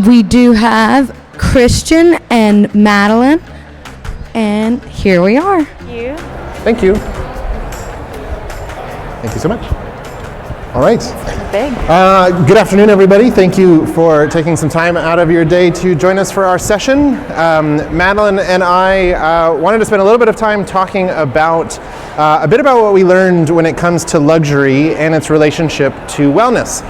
we do have Christian and Madeline, and here we are. Thank you. Thank you so much. All right. Good afternoon, everybody. Thank you for taking some time out of your day to join us for our session. Madeline and I wanted to spend a little bit of time talking about a bit about what we learned when it comes to luxury and its relationship to wellness.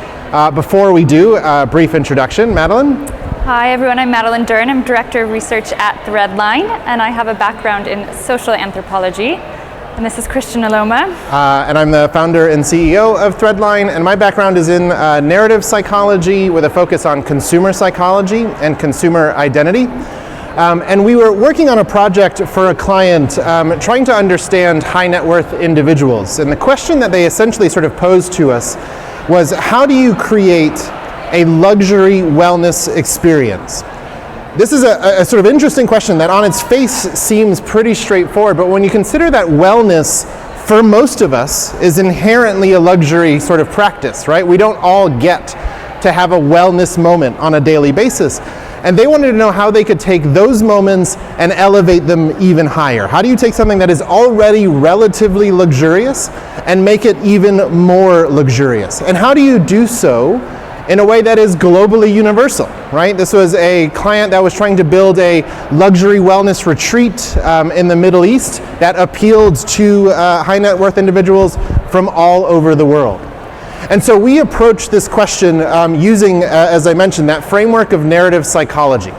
Before we do, a brief introduction. Madeline? Hi everyone, I'm Madeline Dern. I'm Director of Research at Redefining, and I have a background in social anthropology. And this is Christian Aloma. And I'm the founder and CEO of Threadline, and my background is in narrative psychology with a focus on consumer psychology and consumer identity. And we were working on a project for a client trying to understand high net worth individuals. And the question that they essentially sort of posed to us was, how do you create a luxury wellness experience? This is a sort of interesting question that on its face seems pretty straightforward, but when you consider that wellness for most of us is inherently a luxury sort of practice, right? We don't all get to have a wellness moment on a daily basis. And they wanted to know how they could take those moments and elevate them even higher. How do you take something that is already relatively luxurious and make it even more luxurious? And how do you do so in a way that is globally universal, right? This was a client that was trying to build a luxury wellness retreat in the Middle East that appealed to high net worth individuals from all over the world. And so we approached this question using, as I mentioned, that framework of narrative psychology.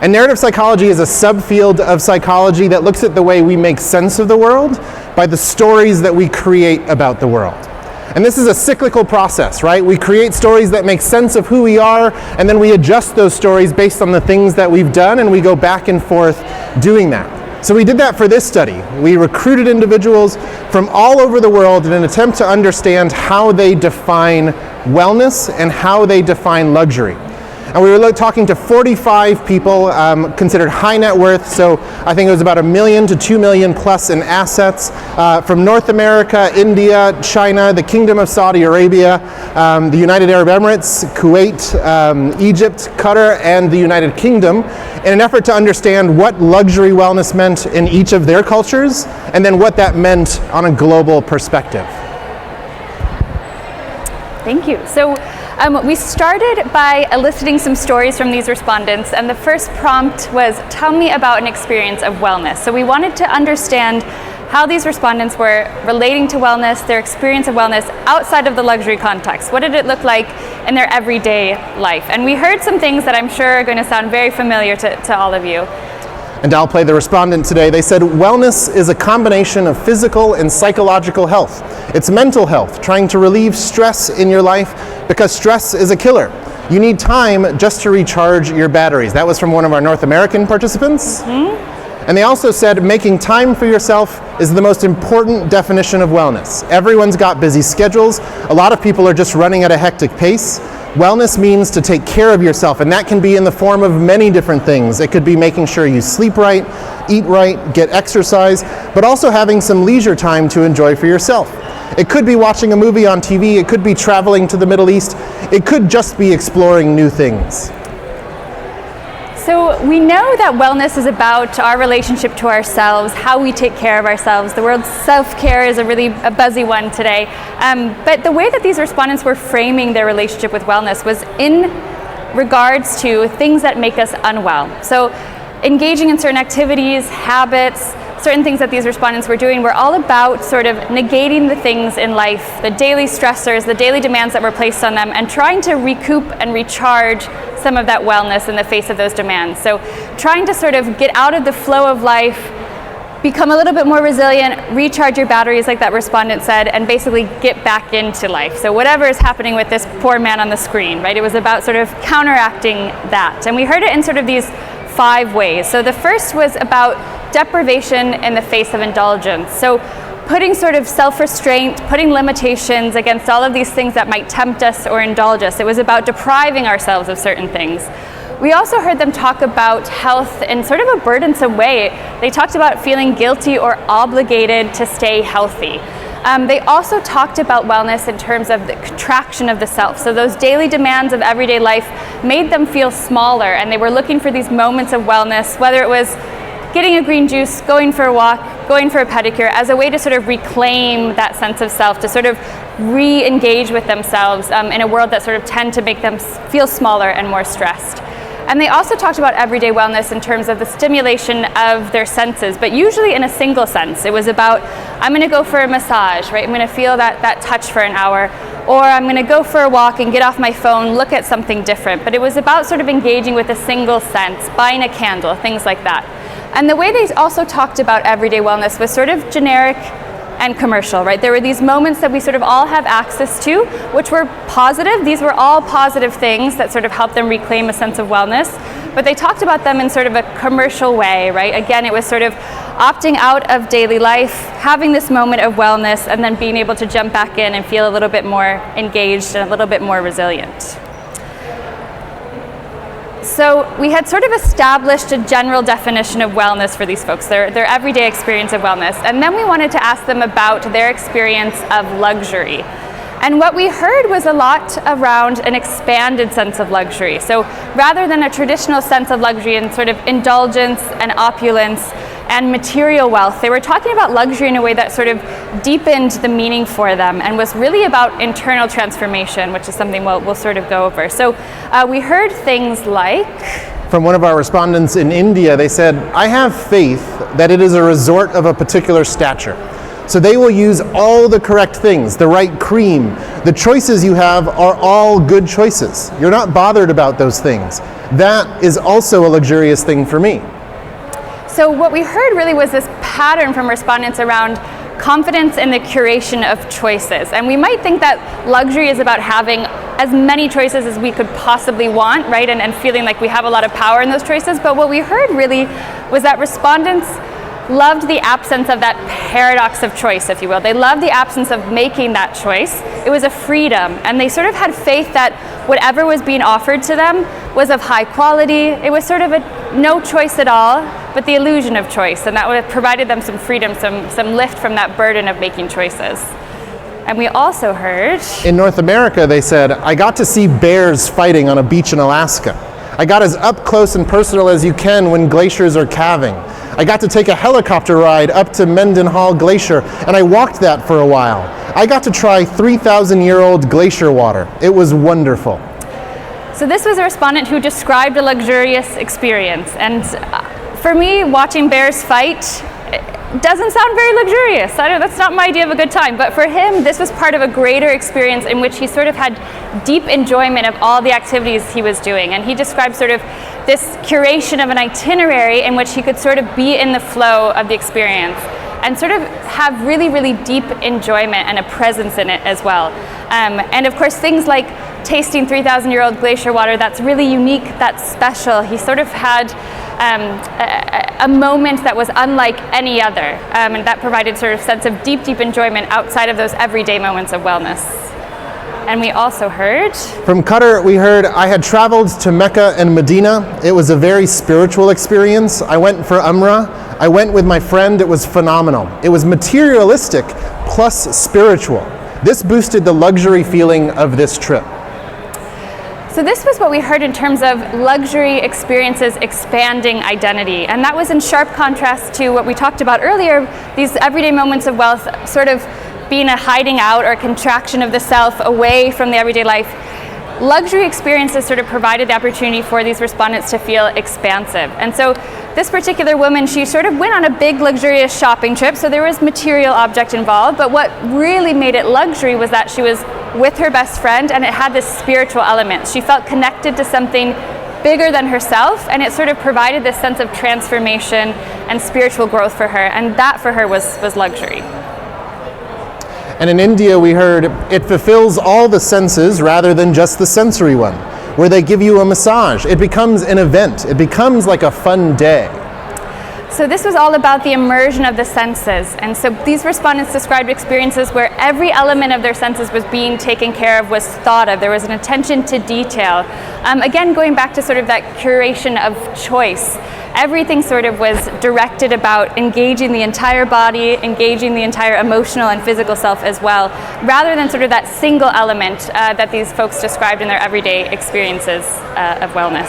And narrative psychology is a subfield of psychology that looks at the way we make sense of the world by the stories that we create about the world. And this is a cyclical process, right? We create stories that make sense of who we are, and then we adjust those stories based on the things that we've done, and we go back and forth doing that. So we did that for this study. We recruited individuals from all over the world in an attempt to understand how they define wellness and how they define luxury. And we were talking to 45 people considered high net worth, so I think it was about $1 million to $2 million plus in assets from North America, India, China, the Kingdom of Saudi Arabia, the United Arab Emirates, Kuwait, Egypt, Qatar, and the United Kingdom, in an effort to understand what luxury wellness meant in each of their cultures, and then what that meant on a global perspective. Thank you. So we started by eliciting some stories from these respondents, and the first prompt was, tell me about an experience of wellness. So we wanted to understand how these respondents were relating to wellness, their experience of wellness outside of the luxury context. What did it look like in their everyday life? And we heard some things that I'm sure are going to sound very familiar to all of you. And I'll play the respondent today. They said, wellness is a combination of physical and psychological health. It's mental health, trying to relieve stress in your life because stress is a killer. You need time just to recharge your batteries. That was from one of our North American participants. Mm-hmm. And they also said, making time for yourself is the most important definition of wellness. Everyone's got busy schedules. A lot of people are just running at a hectic pace. Wellness means to take care of yourself, and that can be in the form of many different things. It could be making sure you sleep right, eat right, get exercise, but also having some leisure time to enjoy for yourself. It could be watching a movie on TV, it could be traveling to the Middle East, it could just be exploring new things. So we know that wellness is about our relationship to ourselves, how we take care of ourselves. The word self-care is a buzzy one today. But the way that these respondents were framing their relationship with wellness was in regards to things that make us unwell. So engaging in certain activities, habits, certain things that these respondents were doing were all about sort of negating the things in life, the daily stressors, the daily demands that were placed on them, and trying to recoup and recharge some of that wellness in the face of those demands. So trying to sort of get out of the flow of life, become a little bit more resilient, recharge your batteries like that respondent said, and basically get back into life. So whatever is happening with this poor man on the screen, right? It was about sort of counteracting that. And we heard it in sort of these 5 ways. So the first was about deprivation in the face of indulgence. So putting sort of self-restraint, putting limitations against all of these things that might tempt us or indulge us. It was about depriving ourselves of certain things. We also heard them talk about health in sort of a burdensome way. They talked about feeling guilty or obligated to stay healthy. They also talked about wellness in terms of the contraction of the self. So those daily demands of everyday life made them feel smaller, and they were looking for these moments of wellness, whether it was getting a green juice, going for a walk, going for a pedicure, as a way to sort of reclaim that sense of self, to sort of re-engage with themselves in a world that sort of tend to make them feel smaller and more stressed. And they also talked about everyday wellness in terms of the stimulation of their senses, but usually in a single sense. It was about, I'm gonna go for a massage, right? I'm gonna feel that touch for an hour, or I'm gonna go for a walk and get off my phone, look at something different. But it was about sort of engaging with a single sense, buying a candle, things like that. And the way they also talked about everyday wellness was sort of generic and commercial, right? There were these moments that we sort of all have access to, which were positive. These were all positive things that sort of helped them reclaim a sense of wellness. But they talked about them in sort of a commercial way, right? Again, it was sort of opting out of daily life, having this moment of wellness, and then being able to jump back in and feel a little bit more engaged and a little bit more resilient. So we had sort of established a general definition of wellness for these folks, their everyday experience of wellness. And then we wanted to ask them about their experience of luxury. And what we heard was a lot around an expanded sense of luxury. So rather than a traditional sense of luxury and sort of indulgence and opulence and material wealth, they were talking about luxury in a way that sort of deepened the meaning for them and was really about internal transformation, which is something we'll sort of go over. So we heard things like... From one of our respondents in India, they said, I have faith that it is a resort of a particular stature. So they will use all the correct things, the right cream. The choices you have are all good choices. You're not bothered about those things. That is also a luxurious thing for me. So what we heard really was this pattern from respondents around confidence in the curation of choices. And we might think that luxury is about having as many choices as we could possibly want, right? And feeling like we have a lot of power in those choices. But what we heard really was that respondents loved the absence of that paradox of choice, if you will. They loved the absence of making that choice. It was a freedom, and they sort of had faith that whatever was being offered to them was of high quality. It was sort of a no choice at all, but the illusion of choice, and that would have provided them some freedom, some lift from that burden of making choices. And we also heard... In North America, they said, I got to see bears fighting on a beach in Alaska. I got as up close and personal as you can when glaciers are calving. I got to take a helicopter ride up to Mendenhall Glacier, and I walked that for a while. I got to try 3,000-year-old glacier water. It was wonderful. So this was a respondent who described a luxurious experience. And for me, watching bears fight doesn't sound very luxurious. That's not my idea of a good time. But for him, this was part of a greater experience in which he sort of had deep enjoyment of all the activities he was doing. And he described sort of this curation of an itinerary in which he could sort of be in the flow of the experience and sort of have really, really deep enjoyment and a presence in it as well. And of course, things like tasting 3,000-year-old glacier water, that's really unique, that's special. He sort of had a moment that was unlike any other, and that provided sort of sense of deep, deep enjoyment outside of those everyday moments of wellness. And we also heard... From Qatar, we heard, I had traveled to Mecca and Medina. It was a very spiritual experience. I went for Umrah. I went with my friend. It was phenomenal. It was materialistic plus spiritual. This boosted the luxury feeling of this trip. So this was what we heard in terms of luxury experiences expanding identity. And that was in sharp contrast to what we talked about earlier, these everyday moments of wealth sort of being a hiding out or a contraction of the self away from the everyday life. Luxury experiences sort of provided the opportunity for these respondents to feel expansive. And so this particular woman, she sort of went on a big luxurious shopping trip, so there was material object involved, but what really made it luxury was that she was with her best friend and it had this spiritual element. She felt connected to something bigger than herself, and it sort of provided this sense of transformation and spiritual growth for her, and that for her was luxury. And in India, we heard it fulfills all the senses rather than just the sensory one, where they give you a massage. It becomes an event. It becomes like a fun day. So this was all about the immersion of the senses. And so these respondents described experiences where every element of their senses was being taken care of, was thought of. There was an attention to detail. Again, going back to sort of that curation of choice. everything sort of was directed about engaging the entire body, engaging the entire emotional and physical self as well, rather than sort of that single element that these folks described in their everyday experiences of wellness.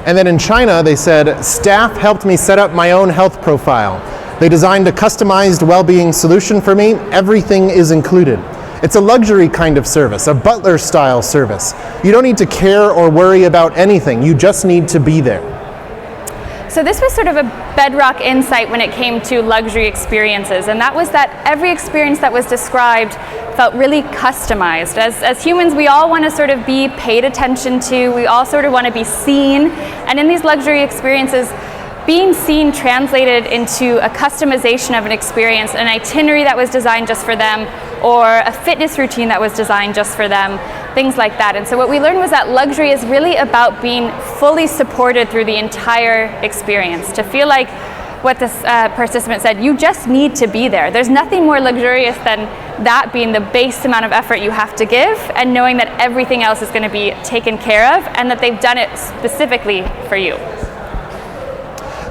And then in China, they said, staff helped me set up my own health profile. They designed a customized well-being solution for me. Everything is included. It's a luxury kind of service, a butler-style service. You don't need to care or worry about anything. You just need to be there. So this was sort of a bedrock insight when it came to luxury experiences, and that was that every experience that was described felt really customized. As humans, we all want to sort of be paid attention to, we all sort of want to be seen, and in these luxury experiences, being seen translated into a customization of an experience, an itinerary that was designed just for them, or a fitness routine that was designed just for them, things like that. And so what we learned was that luxury is really about being fully supported through the entire experience. To feel like what this participant said, you just need to be there. There's nothing more luxurious than that being the base amount of effort you have to give, and knowing that everything else is going to be taken care of, and that they've done it specifically for you.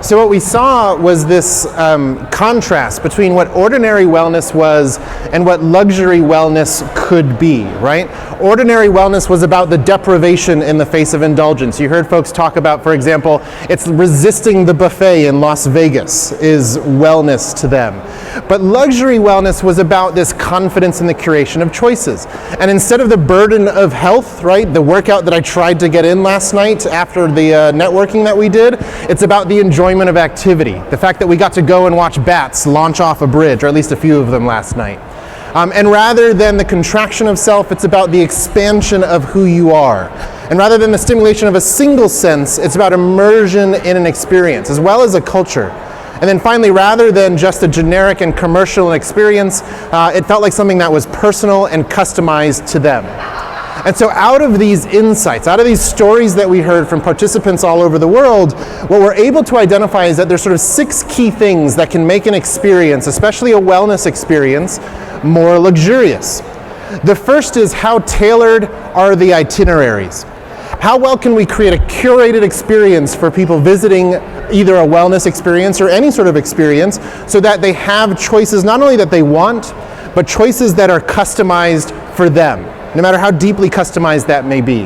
So what we saw was this contrast between what ordinary wellness was and what luxury wellness could be, right? Ordinary wellness was about the deprivation in the face of indulgence. You heard folks talk about, for example, it's resisting the buffet in Las Vegas is wellness to them. But luxury wellness was about this confidence in the curation of choices. And instead of the burden of health, right, the workout that I tried to get in last night after the networking that we did, it's about the enjoyment of activity. The fact that we got to go and watch bats launch off a bridge, or at least a few of them last night. And rather than the contraction of self, it's about the expansion of who you are. And rather than the stimulation of a single sense, it's about immersion in an experience, as well as a culture. And then finally, rather than just a generic and commercial experience, it felt like something that was personal and customized to them. And so out of these insights, out of these stories that we heard from participants all over the world, what we're able to identify is that there's sort of 6 key things that can make an experience, especially a wellness experience, more luxurious. The first is, how tailored are the itineraries? How well can we create a curated experience for people visiting either a wellness experience or any sort of experience, so that they have choices not only that they want, but choices that are customized for them, no matter how deeply customized that may be.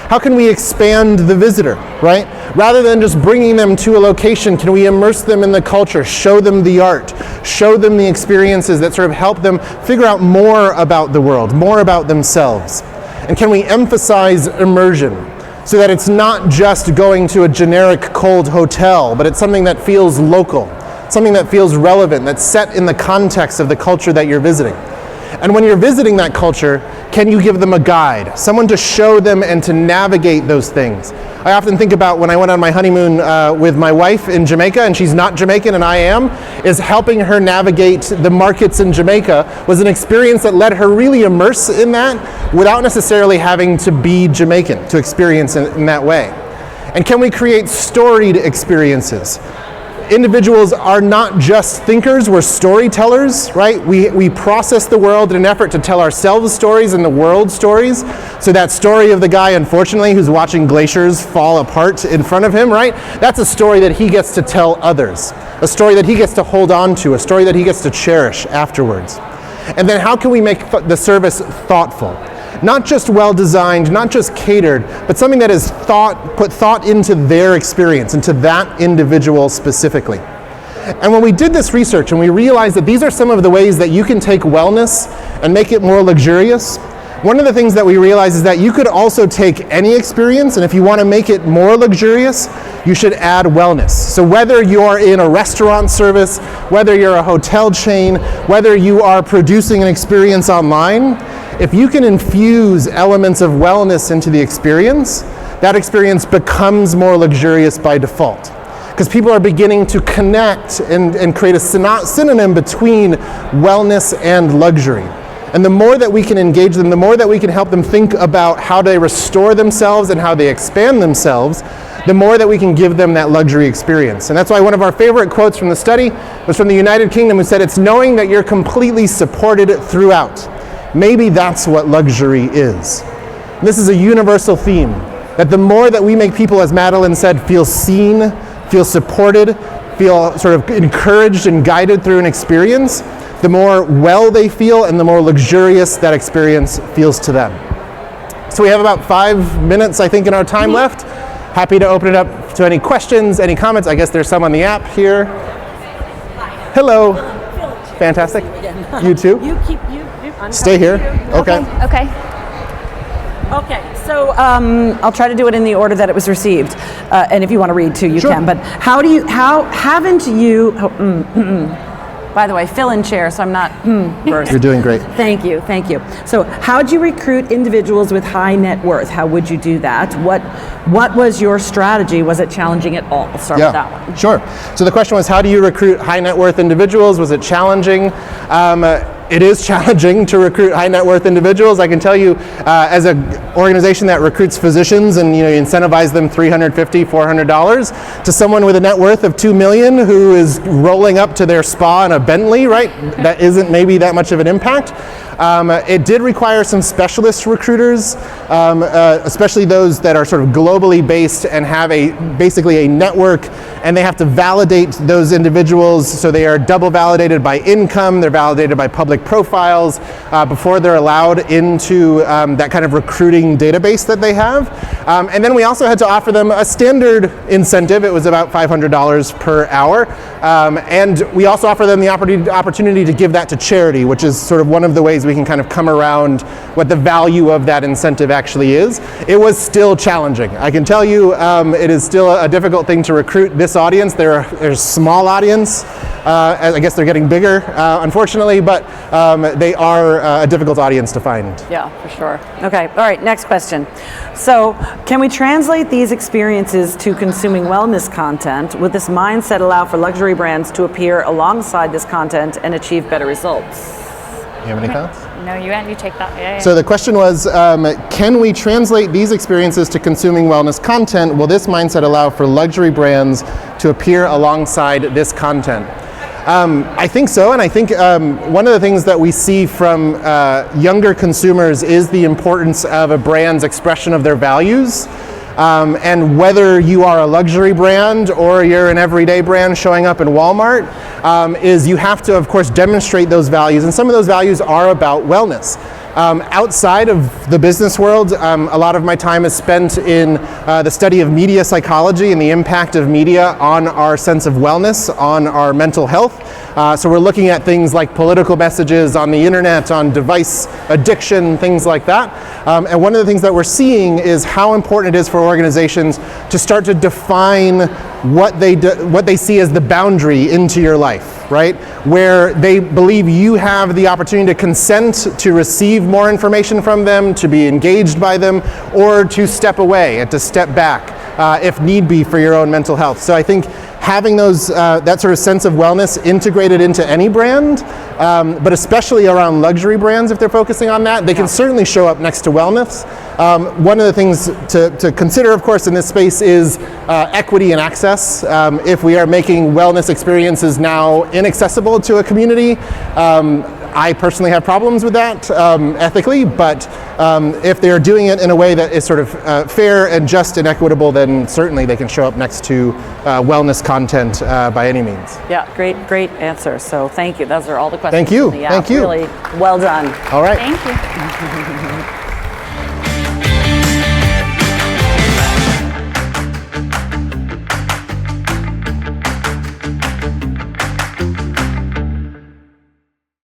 How can we expand the visitor, right? Rather than just bringing them to a location, can we immerse them in the culture, show them the art, show them the experiences that sort of help them figure out more about the world, more about themselves? And can we emphasize immersion, so that it's not just going to a generic cold hotel, but it's something that feels local, something that feels relevant, that's set in the context of the culture that you're visiting? And when you're visiting that culture, can you give them a guide, someone to show them and to navigate those things? I often think about when I went on my honeymoon with my wife in Jamaica, and she's not Jamaican and I am, is helping her navigate the markets in Jamaica was an experience that let her really immerse in that without necessarily having to be Jamaican to experience in that way. And can we create storied experiences? Individuals are not just thinkers, we're storytellers, right? We process the world in an effort to tell ourselves stories and the world stories. So that story of the guy, unfortunately, who's watching glaciers fall apart in front of him, right? That's a story that he gets to tell others. A story that he gets to hold on to, a story that he gets to cherish afterwards. And then how can we make the service thoughtful? Not just well-designed, not just catered, but something that is put thought into their experience, into that individual specifically. And when we did this research and we realized that these are some of the ways that you can take wellness and make it more luxurious, one of the things that we realized is that you could also take any experience, and if you want to make it more luxurious, you should add wellness. So whether you're in a restaurant service, whether you're a hotel chain, whether you are producing an experience online, if you can infuse elements of wellness into the experience, that experience becomes more luxurious by default. Because people are beginning to connect and create a synonym between wellness and luxury. And the more that we can engage them, the more that we can help them think about how they restore themselves and how they expand themselves, the more that we can give them that luxury experience. And that's why one of our favorite quotes from the study was from the United Kingdom, who said, "It's knowing that you're completely supported throughout. Maybe that's what luxury is." And this is a universal theme. that the more that we make people, as Madeline said, feel seen, feel supported, feel sort of encouraged and guided through an experience, the more well they feel and the more luxurious that experience feels to them. So we have about 5 minutes, I think, in our time left. Happy to open it up to any questions, any comments. I guess there's some on the app here. Hello. Fantastic. You too. Stay here. Okay. Okay, so I'll try to do it in the order that it was received, and if you want to read too, you Sure. can. But haven't you? By the way, fill in chair, so I'm not first. You're doing great. Thank you. So, how'd you recruit individuals with high net worth? How would you do that? What was your strategy? Was it challenging at all? I'll start with that one. Sure. So the question was, how do you recruit high net worth individuals? Was it challenging? It is challenging to recruit high net worth individuals. I can tell you, as an organization that recruits physicians and you incentivize them $350, $400, to someone with a net worth of $2 million who is rolling up to their spa in a Bentley, right? That isn't maybe that much of an impact. It did require some specialist recruiters, especially those that are sort of globally based and have basically a network, and they have to validate those individuals, so they are double validated by income, they're validated by public profiles before they're allowed into that kind of recruiting database that they have. And then we also had to offer them a standard incentive. It was about $500 per hour. And we also offer them the opportunity to give that to charity, which is sort of one of the ways we can kind of come around what the value of that incentive actually is. It was still challenging. I can tell you it is still a difficult thing to recruit this audience. They're a small audience. I guess they're getting bigger, unfortunately, but they are a difficult audience to find. Yeah, for sure. Okay, all right, next question. So, can we translate these experiences to consuming wellness content? Would this mindset allow for luxury brands to appear alongside this content and achieve better results? You have any thoughts? No, you take that. Yeah. So the question was, can we translate these experiences to consuming wellness content? Will this mindset allow for luxury brands to appear alongside this content? I think so, and I think one of the things that we see from younger consumers is the importance of a brand's expression of their values. And whether you are a luxury brand or you're an everyday brand showing up in Walmart, is you have to, of course, demonstrate those values. And some of those values are about wellness. Outside of the business world, a lot of my time is spent in the study of media psychology and the impact of media on our sense of wellness, on our mental health. So we're looking at things like political messages on the internet, on device addiction, things like that. And one of the things that we're seeing is how important it is for organizations to start to define what they see as the boundary into your life, right? Where they believe you have the opportunity to consent to receive more information from them, to be engaged by them, or to step away and to step back if need be for your own mental health. So I think having those that sort of sense of wellness integrated into any brand, but especially around luxury brands, if they're focusing on that, they can certainly show up next to wellness. One of the things to consider, of course, in this space is equity and access. If we are making wellness experiences now inaccessible to a community, I personally have problems with that ethically, but if they're doing it in a way that is sort of fair and just and equitable, then certainly they can show up next to wellness content by any means. Yeah, great answer. So thank you. Those are all the questions. Thank you. From the app. Thank you. Really well done. All right. Thank you.